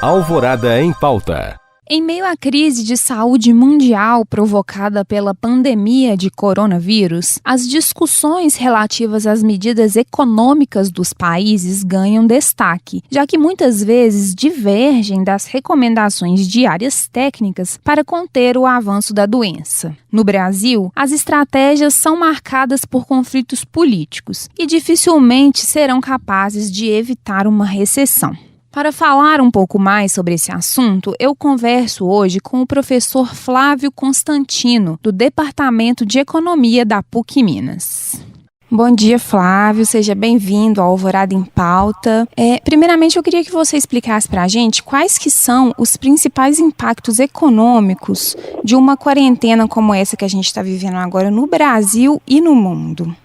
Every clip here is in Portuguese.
Alvorada em Pauta. Em meio à crise de saúde mundial provocada pela pandemia de coronavírus, as discussões relativas às medidas econômicas dos países ganham destaque, já que muitas vezes divergem das recomendações de áreas técnicas para conter o avanço da doença. No Brasil, as estratégias são marcadas por conflitos políticos e dificilmente serão capazes de evitar uma recessão. Para falar um pouco mais sobre esse assunto, eu converso hoje com o professor Flávio Constantino, do Departamento de Economia da PUC Minas. Bom dia, Flávio. Seja bem-vindo ao Alvorada em Pauta. Primeiramente, eu queria que você explicasse para a gente quais que são os principais impactos econômicos de uma quarentena como essa que a gente está vivendo agora no Brasil e no mundo.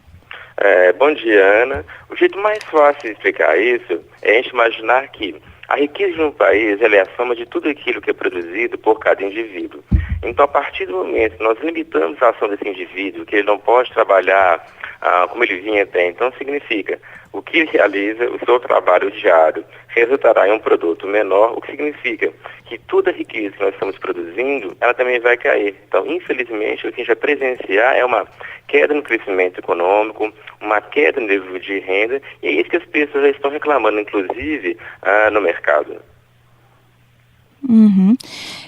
Bom dia, Ana. O jeito mais fácil de explicar isso é a gente imaginar que a riqueza de um país ela é a soma de tudo aquilo que é produzido por cada indivíduo. Então, a partir do momento que nós limitamos a ação desse indivíduo, que ele não pode trabalhar como ele vinha até então, significa o que ele realiza, o seu trabalho diário, resultará em um produto menor, o que significa que toda a riqueza que nós estamos produzindo, ela também vai cair. Então, infelizmente, o que a gente vai presenciar é uma queda no crescimento econômico, uma queda no nível de renda, e é isso que as pessoas já estão reclamando, inclusive, no mercado. Uhum.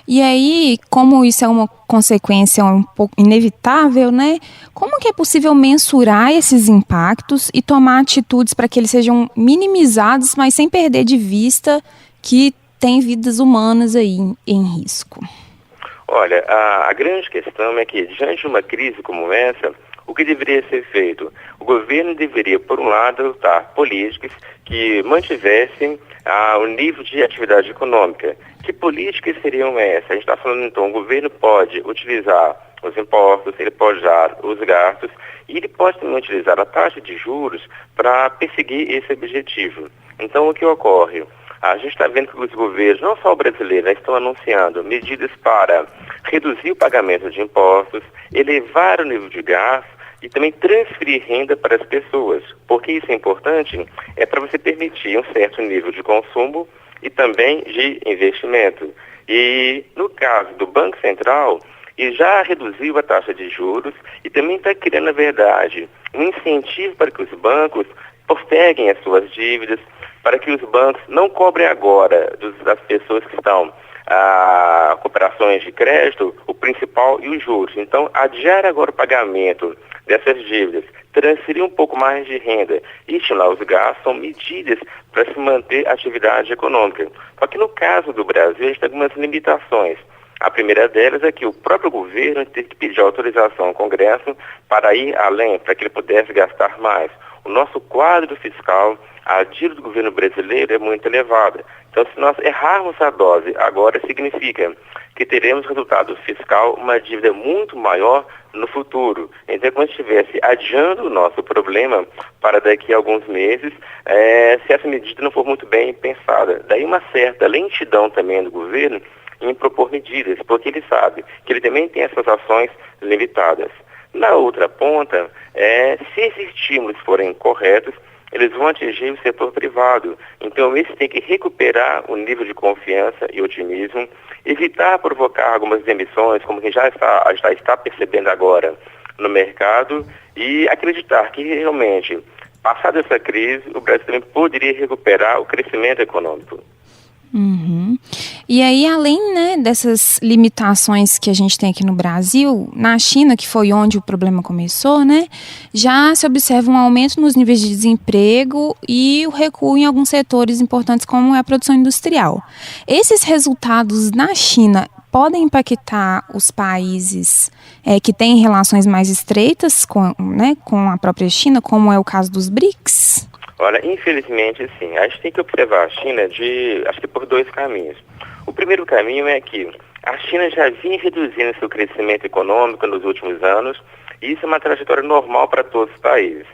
E aí, como isso é uma consequência um pouco inevitável, né? Como que é possível mensurar esses impactos e tomar atitudes para que eles sejam minimizados, mas sem perder de vista que tem vidas humanas aí em risco? Olha, a grande questão é que, diante de uma crise como essa, o que deveria ser feito? O governo deveria, por um lado, adotar políticas que mantivessem o nível de atividade econômica. Que políticas seriam essas? A gente está falando, então, o governo pode utilizar os impostos, ele pode usar os gastos e ele pode também utilizar a taxa de juros para perseguir esse objetivo. Então, o que ocorre? A gente está vendo que os governos, não só o brasileiro, estão anunciando medidas para reduzir o pagamento de impostos, elevar o nível de gasto e também transferir renda para as pessoas. Por que isso é importante? É para você permitir um certo nível de consumo e também de investimento. E no caso do Banco Central, ele já reduziu a taxa de juros e também está criando, na verdade, um incentivo para que os bancos posterguem as suas dívidas, para que os bancos não cobrem agora das pessoas que estão com operações de crédito, o principal e os juros. Então, adiar agora o pagamento dessas dívidas, transferir um pouco mais de renda e estimular os gastos são medidas para se manter a atividade econômica. Só que no caso do Brasil, a gente tem algumas limitações. A primeira delas é que o próprio governo teve que pedir autorização ao Congresso para ir além, para que ele pudesse gastar mais. O nosso quadro fiscal, a dívida do governo brasileiro é muito elevada. Então, se nós errarmos a dose agora, significa que teremos resultado fiscal, uma dívida muito maior no futuro. Então, é como se estivesse adiando o nosso problema para daqui a alguns meses, se essa medida não for muito bem pensada. Daí uma certa lentidão também do governo em propor medidas, porque ele sabe que ele também tem essas ações limitadas. Na outra ponta, se esses estímulos forem corretos, eles vão atingir o setor privado. Então, esse tem que recuperar o nível de confiança e otimismo, evitar provocar algumas demissões, como que já está percebendo agora no mercado, e acreditar que realmente, passada essa crise, o Brasil também poderia recuperar o crescimento econômico. Uhum. E aí, além, dessas limitações que a gente tem aqui no Brasil, na China, que foi onde o problema começou, já se observa um aumento nos níveis de desemprego e o recuo em alguns setores importantes, como é a produção industrial. Esses resultados na China podem impactar os países que têm relações mais estreitas com a própria China, como é o caso dos BRICS? Olha, infelizmente, sim. A gente tem que observar a China acho que por dois caminhos. O primeiro caminho é que a China já vinha reduzindo seu crescimento econômico nos últimos anos, e isso é uma trajetória normal para todos os países.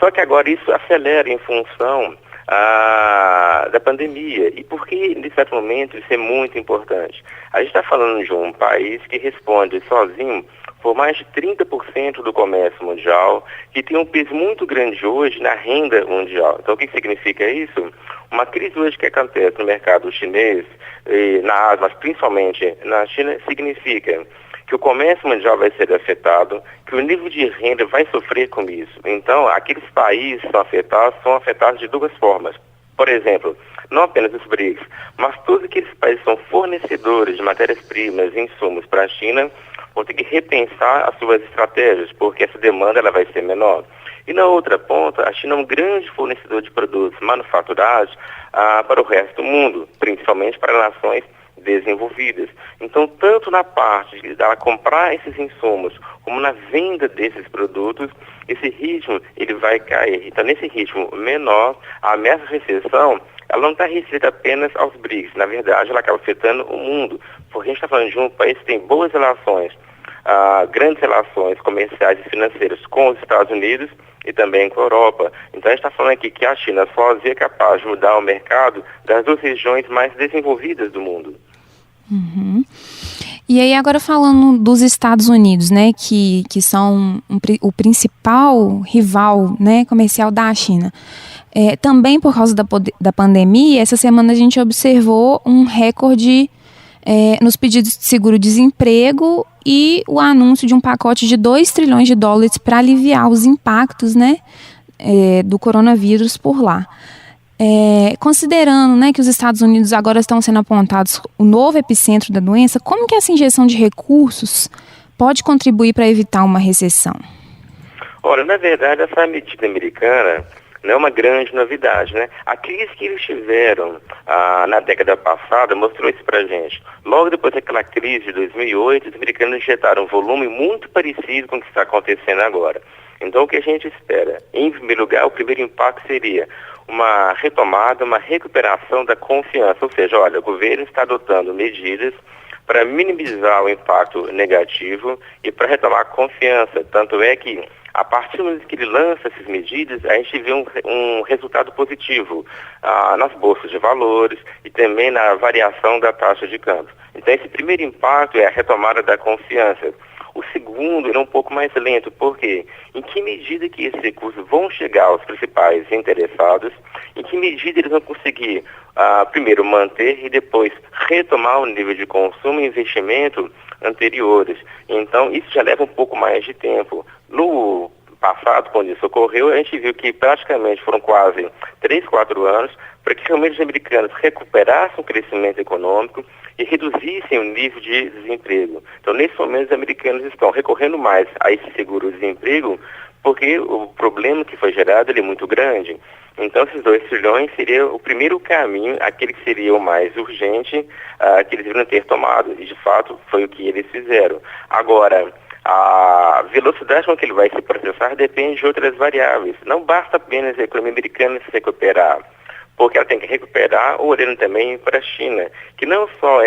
Só que agora isso acelera em função da pandemia. E por que, nesse certo momento, isso é muito importante? A gente está falando de um país que responde sozinho por mais de 30% do comércio mundial, que tem um peso muito grande hoje na renda mundial. Então, o que significa isso? Uma crise hoje que acontece no mercado chinês, na Ásia, mas principalmente na China, significa que o comércio mundial vai ser afetado, que o nível de renda vai sofrer com isso. Então, aqueles países que são afetados de duas formas. Por exemplo, não apenas os BRICS, mas todos aqueles países que são fornecedores de matérias-primas e insumos para a China vão ter que repensar as suas estratégias, porque essa demanda ela vai ser menor. E na outra ponta, a China é um grande fornecedor de produtos manufaturados para o resto do mundo, principalmente para nações desenvolvidas. Então, tanto na parte de ela comprar esses insumos, como na venda desses produtos, esse ritmo ele vai cair. Então, nesse ritmo menor, a ameaça de recessão ela não está restrita apenas aos BRICS. Na verdade, ela acaba afetando o mundo, porque a gente está falando de um país que tem boas relações, grandes relações comerciais e financeiras com os Estados Unidos e também com a Europa. Então a gente está falando aqui que a China sozinha é capaz de mudar o mercado das duas regiões mais desenvolvidas do mundo. Uhum. E aí agora falando dos Estados Unidos, né, que são o principal rival, né, comercial da China. Também por causa da pandemia, essa semana a gente observou um recorde nos pedidos de seguro-desemprego e o anúncio de um pacote de 2 trilhões de dólares para aliviar os impactos, né, do coronavírus por lá. Considerando, né, que os Estados Unidos agora estão sendo apontados o novo epicentro da doença, como que essa injeção de recursos pode contribuir para evitar uma recessão? Olha, na verdade, essa medida americana não é uma grande novidade, né? A crise que eles tiveram na década passada mostrou isso pra gente. Logo depois daquela crise de 2008, os americanos injetaram um volume muito parecido com o que está acontecendo agora. Então, o que a gente espera? Em primeiro lugar, o primeiro impacto seria uma retomada, uma recuperação da confiança. Ou seja, olha, o governo está adotando medidas para minimizar o impacto negativo e para retomar a confiança. Tanto é que, a partir do momento que ele lança essas medidas, a gente vê um resultado positivo nas bolsas de valores e também na variação da taxa de câmbio. Então, esse primeiro impacto é a retomada da confiança. O segundo é um pouco mais lento, porque em que medida que esses recursos vão chegar aos principais interessados, em que medida eles vão conseguir, primeiro, manter e depois retomar o nível de consumo e investimento anteriores. Então, isso já leva um pouco mais de tempo. No passado, quando isso ocorreu, a gente viu que praticamente foram quase 3, 4 anos para que realmente os americanos recuperassem o crescimento econômico e reduzissem o nível de desemprego. Então, nesse momento, os americanos estão recorrendo mais a esse seguro-desemprego porque o problema que foi gerado ele é muito grande. Então, esses 2 trilhões seria o primeiro caminho, aquele que seria o mais urgente, que eles deveriam ter tomado. E, de fato, foi o que eles fizeram. Agora, a velocidade com que ele vai se processar depende de outras variáveis. Não basta apenas a economia americana se recuperar, porque ela tem que recuperar olhando também para a China, que não só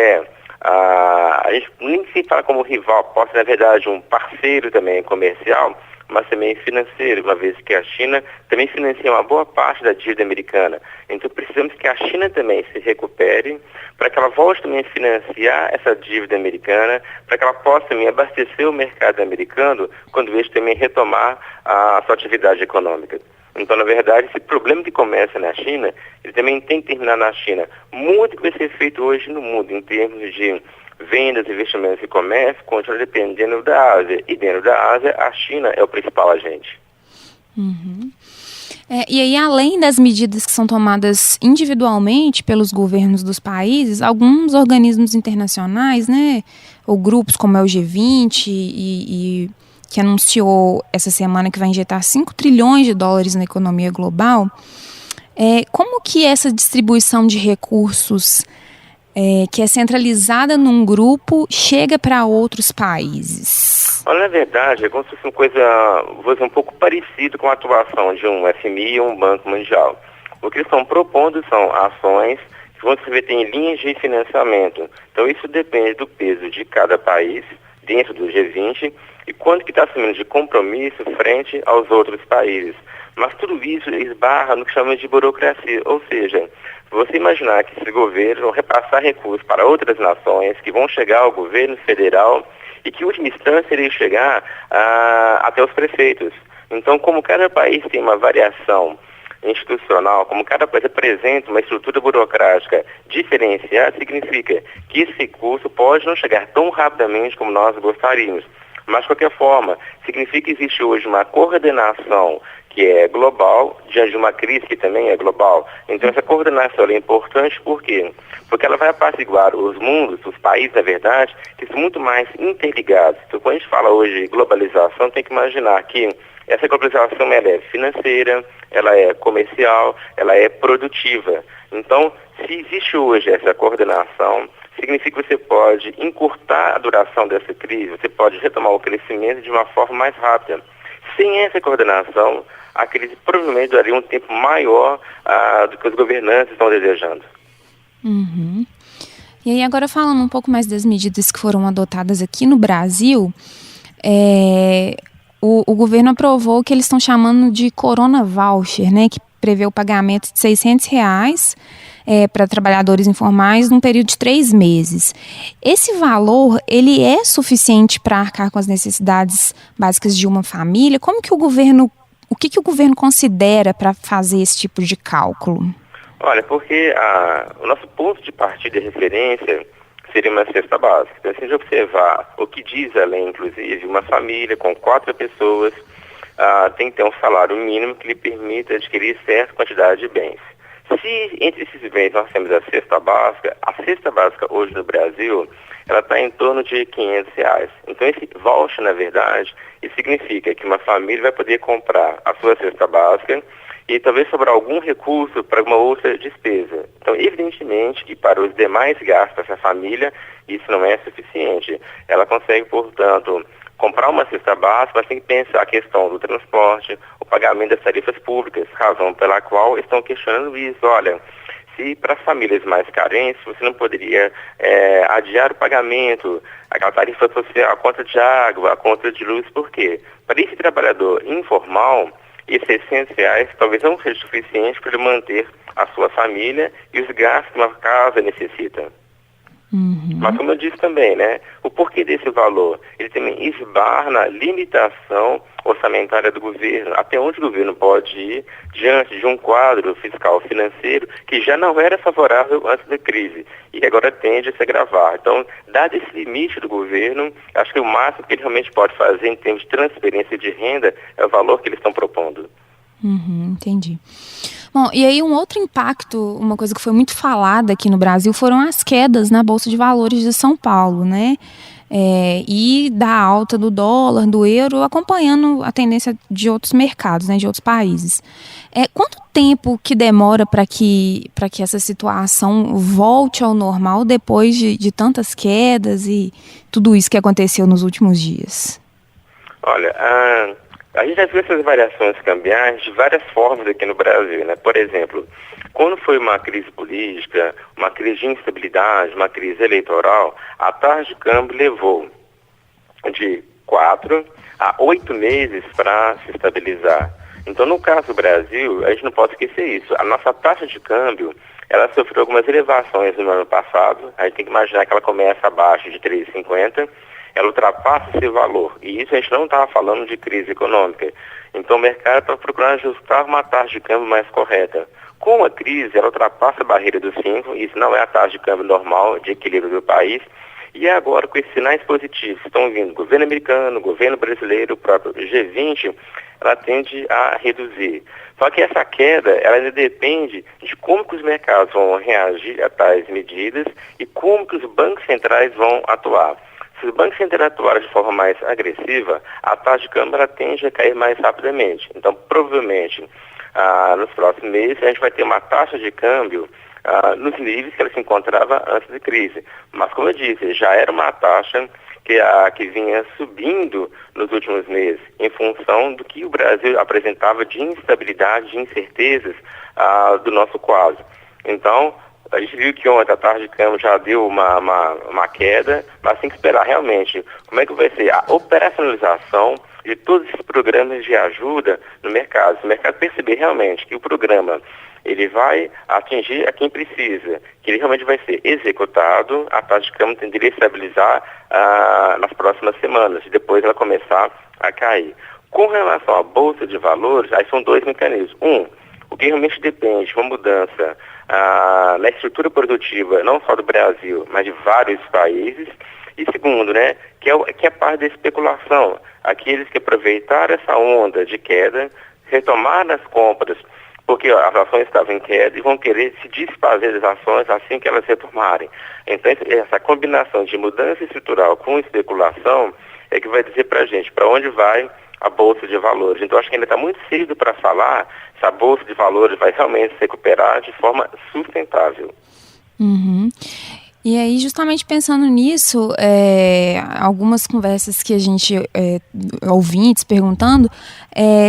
a gente nem se fala como rival, pode ser, na verdade, um parceiro também comercial, mas também financeiro, uma vez que a China também financia uma boa parte da dívida americana. Então precisamos que a China também se recupere para que ela volte também a financiar essa dívida americana, para que ela possa também abastecer o mercado americano quando este também retomar a sua atividade econômica. Então, na verdade, esse problema que começa na China, ele também tem que terminar na China. Muito que vai ser feito hoje no mundo, em termos de vendas, investimentos e comércio, continua dependendo da Ásia. E dentro da Ásia, a China é o principal agente. Uhum. E aí, além das medidas que são tomadas individualmente pelos governos dos países, alguns organismos internacionais, né, ou grupos como é o G20 e que anunciou essa semana que vai injetar 5 trilhões de dólares na economia global, como que essa distribuição de recursos que é centralizada num grupo chega para outros países? Olha, na verdade, é como se fosse uma coisa, vou dizer, um pouco parecida com a atuação de um FMI ou um Banco Mundial. O que eles estão propondo são ações que vão se reverter em linhas de financiamento. Então, isso depende do peso de cada país dentro do G20 e quanto que está assumindo de compromisso frente aos outros países. Mas tudo isso esbarra no que chamamos de burocracia, ou seja, você imaginar que esse governo vai repassar recursos para outras nações que vão chegar ao governo federal e que, em última instância, iria chegar até os prefeitos. Então, como cada país tem uma variação institucional, como cada país apresenta uma estrutura burocrática diferenciada, significa que esse recurso pode não chegar tão rapidamente como nós gostaríamos. Mas, de qualquer forma, significa que existe hoje uma coordenação que é global, diante de uma crise que também é global. Então, essa coordenação é importante por quê? Porque ela vai apaziguar os mundos, os países, na verdade, que são muito mais interligados. Então, quando a gente fala hoje de globalização, tem que imaginar que essa globalização ela é financeira, ela é comercial, ela é produtiva. Então, se existe hoje essa coordenação, significa que você pode encurtar a duração dessa crise, você pode retomar o crescimento de uma forma mais rápida. Sem essa coordenação, a crise provavelmente duraria um tempo maior do que os governantes estão desejando. Uhum. E aí, agora falando um pouco mais das medidas que foram adotadas aqui no Brasil, o governo aprovou o que eles estão chamando de Corona Voucher, né, que prevê o pagamento de R$600 para trabalhadores informais num período de 3 meses. Esse valor, ele é suficiente para arcar com as necessidades básicas de uma família? O que o governo considera para fazer esse tipo de cálculo? Olha, porque o nosso ponto de partida e referência seria uma cesta básica. Então, se a gente observar o que diz a lei, inclusive, uma família com 4 pessoas tem que ter um salário mínimo que lhe permita adquirir certa quantidade de bens. Se entre esses bens nós temos a cesta básica hoje no Brasil, ela está em torno de R$500. Então esse voucher, na verdade, isso significa que uma família vai poder comprar a sua cesta básica e talvez sobrar algum recurso para uma outra despesa. Então, evidentemente que para os demais gastos dessa família, isso não é suficiente. Ela consegue, portanto, comprar uma cesta básica, mas tem que pensar a questão do transporte, o pagamento das tarifas públicas, razão pela qual estão questionando isso. Olha, se para as famílias mais carentes, você não poderia adiar o pagamento, aquela tarifa social, a conta de água, a conta de luz, por quê? Para esse trabalhador informal, esses R$600 talvez não seja suficiente para ele manter a sua família e os gastos que uma casa necessita. Uhum. Mas como eu disse também, né, o porquê desse valor? Ele também esbarra na limitação orçamentária do governo, até onde o governo pode ir diante de um quadro fiscal financeiro que já não era favorável antes da crise e agora tende a se agravar. Então, dado esse limite do governo, acho que o máximo que ele realmente pode fazer em termos de transferência de renda é o valor que eles estão propondo. Uhum, entendi. Bom, e aí um outro impacto, uma coisa que foi muito falada aqui no Brasil, foram as quedas na Bolsa de Valores de São Paulo, né? E da alta do dólar, do euro, acompanhando a tendência de outros mercados, né, de outros países. Quanto tempo que demora para que essa situação volte ao normal depois de tantas quedas e tudo isso que aconteceu nos últimos dias? Olha, a gente já viu essas variações cambiais de várias formas aqui no Brasil, né? Por exemplo, quando foi uma crise política, uma crise de instabilidade, uma crise eleitoral, a taxa de câmbio levou de 4 a 8 meses para se estabilizar. Então, no caso do Brasil, a gente não pode esquecer isso. A nossa taxa de câmbio, ela sofreu algumas elevações no ano passado. A gente tem que imaginar que ela começa abaixo de 3,50. Ela ultrapassa esse valor. E isso a gente não estava falando de crise econômica. Então o mercado está procurando ajustar uma taxa de câmbio mais correta. Com a crise, ela ultrapassa a barreira dos 5, isso não é a taxa de câmbio normal de equilíbrio do país. E agora, com esses sinais positivos que estão vindo, governo americano, governo brasileiro, o próprio G20, ela tende a reduzir. Só que essa queda, ela ainda depende de como que os mercados vão reagir a tais medidas e como que os bancos centrais vão atuar. Se os bancos centrais atuarem de forma mais agressiva, a taxa de câmbio ela tende a cair mais rapidamente. Então, provavelmente, nos próximos meses, a gente vai ter uma taxa de câmbio nos níveis que ela se encontrava antes da crise. Mas, como eu disse, já era uma taxa que vinha subindo nos últimos meses, em função do que o Brasil apresentava de instabilidade, de incertezas do nosso quadro. Então, a gente viu que ontem a taxa de câmbio já deu uma queda, mas tem que esperar realmente como é que vai ser a operacionalização de todos esses programas de ajuda no mercado. Se o mercado perceber realmente que o programa ele vai atingir a quem precisa, que ele realmente vai ser executado, a taxa de câmbio tenderia a estabilizar nas próximas semanas e depois ela começar a cair. Com relação à Bolsa de Valores, aí são 2 mecanismos. O porque realmente depende de uma mudança na estrutura produtiva, não só do Brasil, mas de vários países. E segundo, né, que é a parte da especulação, aqueles que aproveitaram essa onda de queda, retomaram as compras, porque as ações estavam em queda e vão querer se desfazer das ações assim que elas retomarem. Então, essa combinação de mudança estrutural com especulação é que vai dizer para a gente para onde vai a Bolsa de Valores. Então, acho que ainda está muito cedo para falar se a Bolsa de Valores vai realmente se recuperar de forma sustentável. Uhum. E aí, justamente pensando nisso, algumas conversas que a gente, ouvintes perguntando,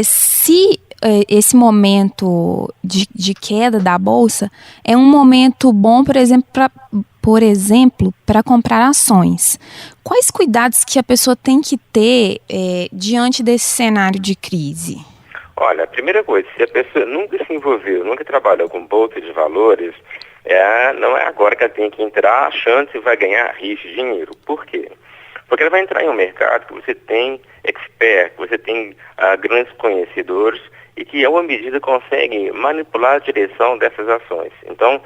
se esse momento de queda da Bolsa é um momento bom, por exemplo, para comprar ações. Quais cuidados que a pessoa tem que ter diante desse cenário de crise? Olha, a primeira coisa, se a pessoa nunca se envolveu, nunca trabalhou com Bolsa de Valores, não é agora que ela tem que entrar achando que vai ganhar rios de dinheiro. Por quê? Porque ela vai entrar em um mercado que você tem expert, que você tem grandes conhecedores e que, a uma medida, consegue manipular a direção dessas ações. Então,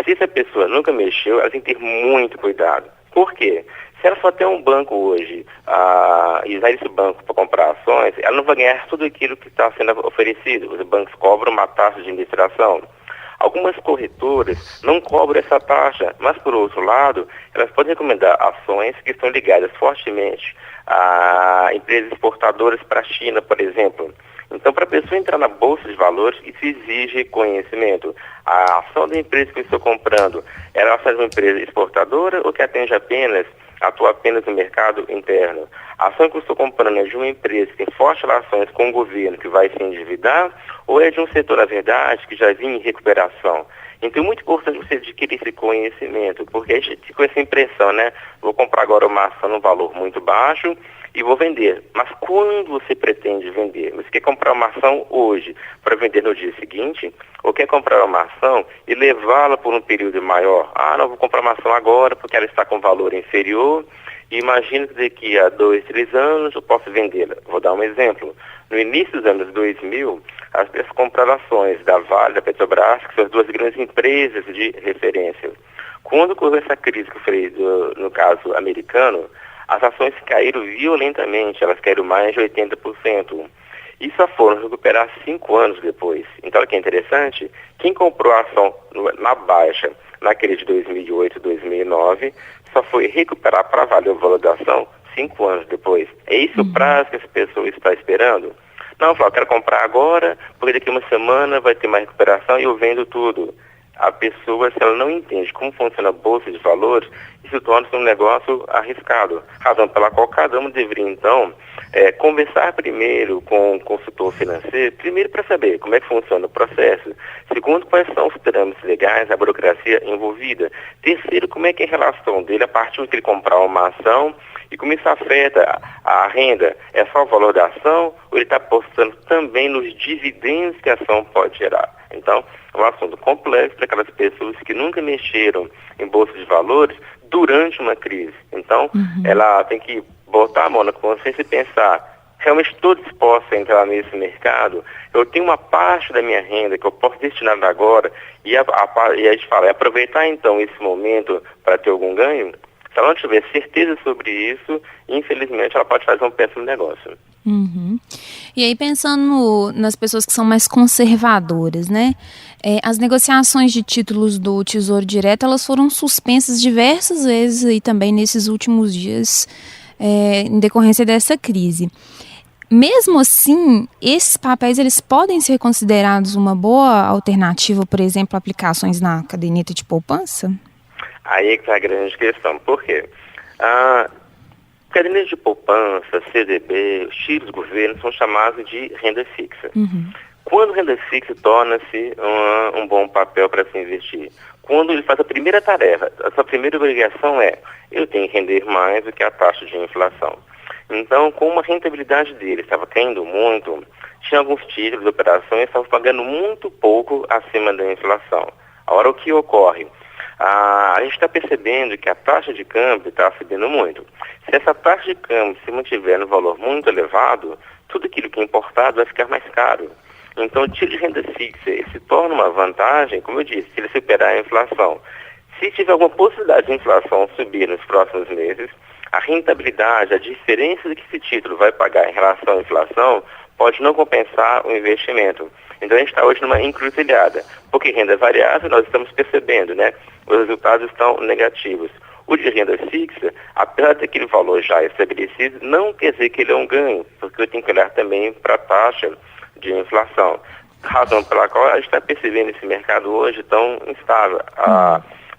se essa pessoa nunca mexeu, ela tem que ter muito cuidado. Por quê? Se ela só tem um banco hoje e usar esse banco para comprar ações, ela não vai ganhar tudo aquilo que está sendo oferecido. Os bancos cobram uma taxa de administração. Algumas corretoras não cobram essa taxa, mas, por outro lado, elas podem recomendar ações que estão ligadas fortemente a empresas exportadoras para a China, por exemplo. Então, para a pessoa entrar na Bolsa de Valores, isso exige conhecimento. A ação da empresa que eu estou comprando, ela é uma empresa exportadora ou que atua apenas no mercado interno? A ação que eu estou comprando é de uma empresa que tem fortes relações com o governo, que vai se endividar, ou é de um setor, na verdade, que já vinha em recuperação? Então é muito importante você adquirir esse conhecimento, porque a gente fica com essa impressão, né? Vou comprar agora uma ação num valor muito baixo e vou vender. Mas quando você pretende vender? Você quer comprar uma ação hoje para vender no dia seguinte? Ou quer comprar uma ação e levá-la por um período maior? Não vou comprar uma ação agora porque ela está com valor inferior e imagino que daqui a 2, 3 anos eu posso vendê-la. Vou dar um exemplo. No início dos anos 2000, as pessoas compraram ações da Vale, da Petrobras, que são as duas grandes empresas de referência. Quando ocorreu essa crise que eu falei no caso americano, as ações caíram violentamente, elas caíram mais de 80%. E só foram recuperar 5 anos depois. Então, o que é interessante, quem comprou a ação na baixa, naquele de 2008, 2009, só foi recuperar para valer o valor da ação 5 anos depois. É esse o prazo que essa pessoa está esperando? Não, eu quero comprar agora, porque daqui a uma semana vai ter mais recuperação e eu vendo tudo. A pessoa, se ela não entende como funciona a Bolsa de Valores, isso torna-se um negócio arriscado. Razão pela qual cada um deveria, então, conversar primeiro com o consultor financeiro, primeiro para saber como é que funciona o processo. Segundo, quais são os trâmites legais, a burocracia envolvida. Terceiro, como é que é a relação dele a partir de ele comprar uma ação e como isso afeta a renda. É só o valor da ação ou ele está apostando também nos dividendos que a ação pode gerar? Então, é um assunto complexo para aquelas pessoas que nunca mexeram em Bolsa de Valores durante uma crise. Então, ela tem que botar a mão na consciência e pensar, realmente estou disposto a entrar nesse mercado? Eu tenho uma parte da minha renda que eu posso destinar agora e a gente fala, aproveitar então esse momento para ter algum ganho? Se ela não tiver certeza sobre isso, infelizmente ela pode fazer um péssimo negócio. E aí, pensando nas pessoas que são mais conservadoras, né? As negociações de títulos do Tesouro Direto, elas foram suspensas diversas vezes aí também nesses últimos dias, em decorrência dessa crise. Mesmo assim, esses papéis eles podem ser considerados uma boa alternativa, por exemplo, aplicações na caderneta de poupança? Aí é que está a grande questão. Por quê? Caderneta de poupança, CDB, os títulos do governo são chamados de renda fixa. Quando renda fixa torna-se um bom papel para se investir? Quando ele faz a primeira tarefa, a sua primeira obrigação eu tenho que render mais do que a taxa de inflação. Então, como a rentabilidade dele estava caindo muito, tinha alguns títulos, operações, estavam pagando muito pouco acima da inflação. Agora, o que ocorre? A gente está percebendo que a taxa de câmbio está subindo muito. Se essa taxa de câmbio se mantiver no valor muito elevado, tudo aquilo que é importado vai ficar mais caro. Então, o tiro de renda fixa ele se torna uma vantagem, como eu disse, se ele superar a inflação. Se tiver alguma possibilidade de inflação subir nos próximos meses, a rentabilidade, a diferença que esse título vai pagar em relação à inflação pode não compensar o investimento. Então, a gente está hoje numa encruzilhada, porque renda variável nós estamos percebendo, né? Os resultados estão negativos. O de renda fixa, apesar daquele valor já estabelecido, não quer dizer que ele é um ganho, porque eu tenho que olhar também para a taxa de inflação. Razão pela qual a gente está percebendo esse mercado hoje tão instável.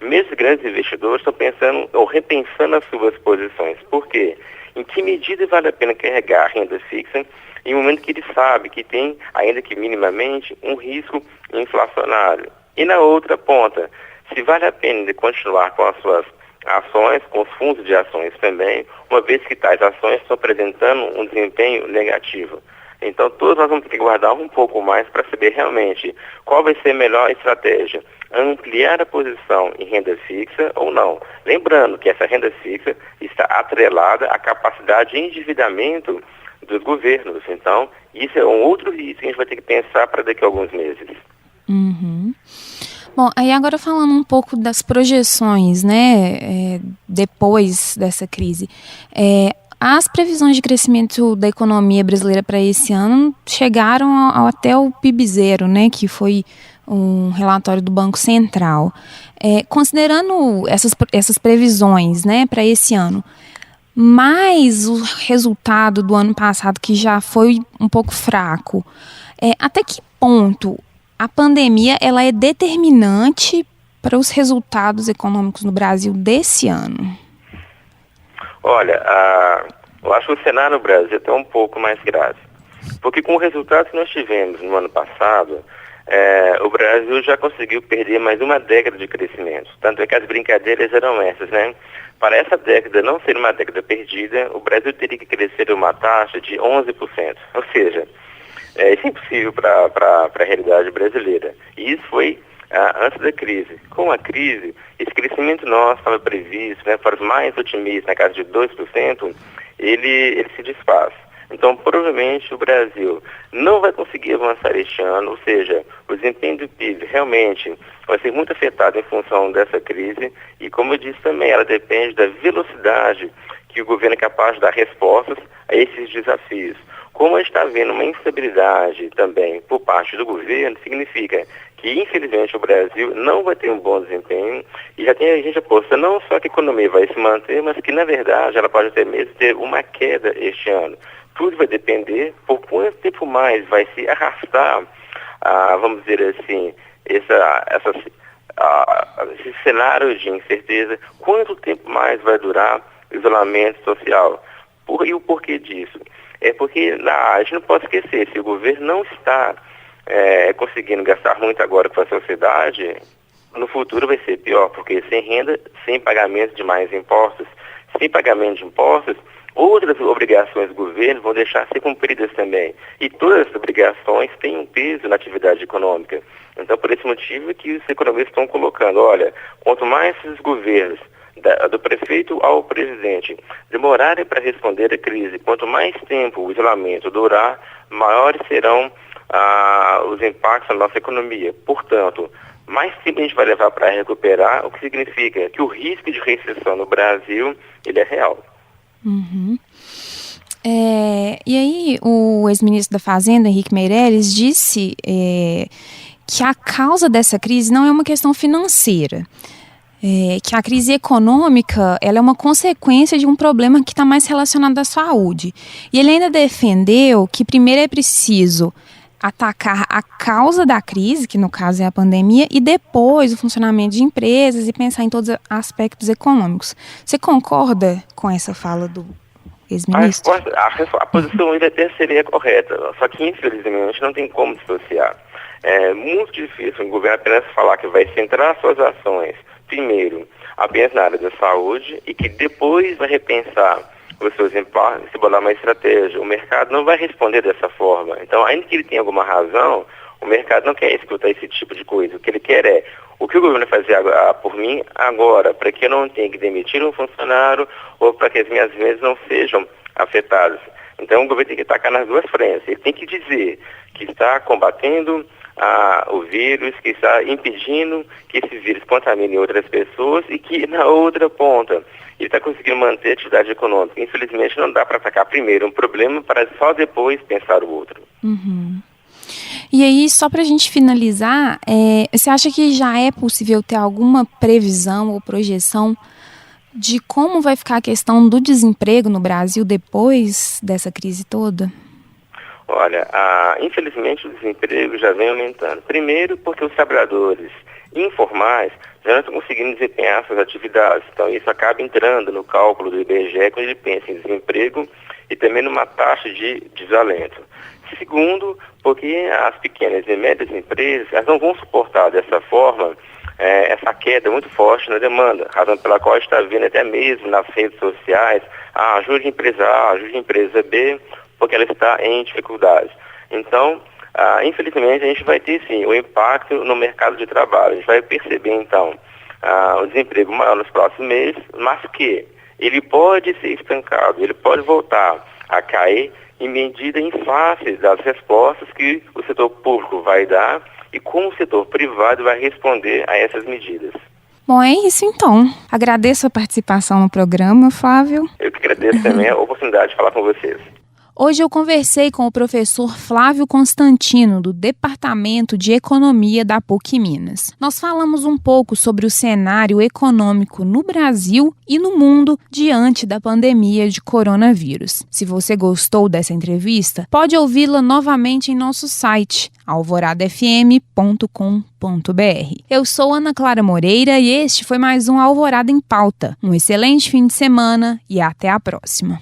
Mesmo grandes investidores estão pensando ou repensando as suas posições. Por quê? Em que medida vale a pena carregar a renda fixa em um momento que ele sabe que tem, ainda que minimamente, um risco inflacionário? E na outra ponta, se vale a pena continuar com as suas ações, com os fundos de ações também, uma vez que tais ações estão apresentando um desempenho negativo. Então, todos nós vamos ter que guardar um pouco mais para saber realmente qual vai ser a melhor estratégia. Ampliar a posição em renda fixa ou não. Lembrando que essa renda fixa está atrelada à capacidade de endividamento dos governos. Então, isso é um outro risco que a gente vai ter que pensar para daqui a alguns meses. Uhum. Bom, aí agora falando um pouco das projeções, né, depois dessa crise. As previsões de crescimento da economia brasileira para esse ano chegaram até o PIB zero, né, que foi um relatório do Banco Central. Considerando essas previsões, né, para esse ano, mais o resultado do ano passado, que já foi um pouco fraco, até que ponto a pandemia ela é determinante para os resultados econômicos no Brasil desse ano? Olha, eu acho que o cenário no Brasil é até um pouco mais grave. Porque com o resultado que nós tivemos no ano passado, o Brasil já conseguiu perder mais uma década de crescimento. Tanto é que as brincadeiras eram essas, né? Para essa década não ser uma década perdida, o Brasil teria que crescer uma taxa de 11%. Ou seja, isso é impossível para a realidade brasileira. E isso foi antes da crise. Com a crise, esse crescimento nosso estava previsto, né, para os mais otimistas, na casa de 2%, ele se desfaz. Então, provavelmente, o Brasil não vai conseguir avançar este ano, ou seja, o desempenho do PIB realmente vai ser muito afetado em função dessa crise e, como eu disse também, ela depende da velocidade que o governo é capaz de dar respostas a esses desafios. Como a gente está vendo uma instabilidade também por parte do governo, significa que, infelizmente, o Brasil não vai ter um bom desempenho e já tem a gente aposta não só que a economia vai se manter, mas que, na verdade, ela pode até mesmo ter uma queda este ano. Tudo vai depender por quanto tempo mais vai se arrastar, vamos dizer assim, esse cenário de incerteza, quanto tempo mais vai durar o isolamento social. E o porquê disso? É porque a gente não pode esquecer, se o governo não está conseguindo gastar muito agora com a sociedade, no futuro vai ser pior, porque sem renda, sem pagamento de mais impostos, sem pagamento de impostos, outras obrigações do governo vão deixar de ser cumpridas também. E todas as obrigações têm um peso na atividade econômica. Então, por esse motivo que os economistas estão colocando, olha, quanto mais esses governos, do prefeito ao presidente, demorarem para responder à crise, quanto mais tempo o isolamento durar, maiores serão os impactos na nossa economia. Portanto, mais tempo a gente vai levar para recuperar, o que significa que o risco de recessão no Brasil, ele é real. Uhum. E aí o ex-ministro da Fazenda, Henrique Meirelles, disse que a causa dessa crise não é uma questão financeira, que a crise econômica ela é uma consequência de um problema que está mais relacionado à saúde. E ele ainda defendeu que primeiro é preciso atacar a causa da crise, que no caso é a pandemia, e depois o funcionamento de empresas e pensar em todos os aspectos econômicos. Você concorda com essa fala do ex-ministro? A posição ainda até seria correta, só que infelizmente não tem como dissociar. É muito difícil o governo apenas falar que vai centrar suas ações, primeiro, apenas na área da saúde e que depois vai repensar os seus impactos, se bolar uma estratégia. O mercado não vai responder dessa forma. Então, ainda que ele tenha alguma razão, o mercado não quer escutar esse tipo de coisa. O que ele quer é o que o governo vai fazer por mim agora, para que eu não tenha que demitir um funcionário ou para que as minhas vendas não sejam afetadas. Então o governo tem que atacar nas duas frentes. Ele tem que dizer que está combatendo o vírus, que está impedindo que esse vírus contamine outras pessoas e que na outra ponta ele está conseguindo manter a atividade econômica. Infelizmente não dá para atacar primeiro um problema para só depois pensar o outro. Uhum. E aí, só para a gente finalizar, você acha que já é possível ter alguma previsão ou projeção de como vai ficar a questão do desemprego no Brasil depois dessa crise toda? Olha, infelizmente o desemprego já vem aumentando. Primeiro porque os trabalhadores informais já não estão conseguindo desempenhar suas atividades. Então isso acaba entrando no cálculo do IBGE quando ele pensa em desemprego e também numa taxa de desalento. Segundo, porque as pequenas e médias empresas elas não vão suportar dessa forma essa queda muito forte na demanda, razão pela qual está vendo até mesmo nas redes sociais, ajude a empresa A, ajude a empresa B, porque ela está em dificuldade. Então, infelizmente, a gente vai ter sim o impacto no mercado de trabalho. A gente vai perceber, então, o desemprego maior nos próximos meses, mas que ele pode ser estancado, ele pode voltar a cair em medida em face das respostas que o setor público vai dar e como o setor privado vai responder a essas medidas. Bom, é isso então. Agradeço a participação no programa, Flávio. Eu que agradeço também a oportunidade de falar com vocês. Hoje eu conversei com o professor Flávio Constantino, do Departamento de Economia da PUC Minas. Nós falamos um pouco sobre o cenário econômico no Brasil e no mundo diante da pandemia de coronavírus. Se você gostou dessa entrevista, pode ouvi-la novamente em nosso site, alvoradafm.com.br. Eu sou Ana Clara Moreira e este foi mais um Alvorada em Pauta. Um excelente fim de semana e até a próxima.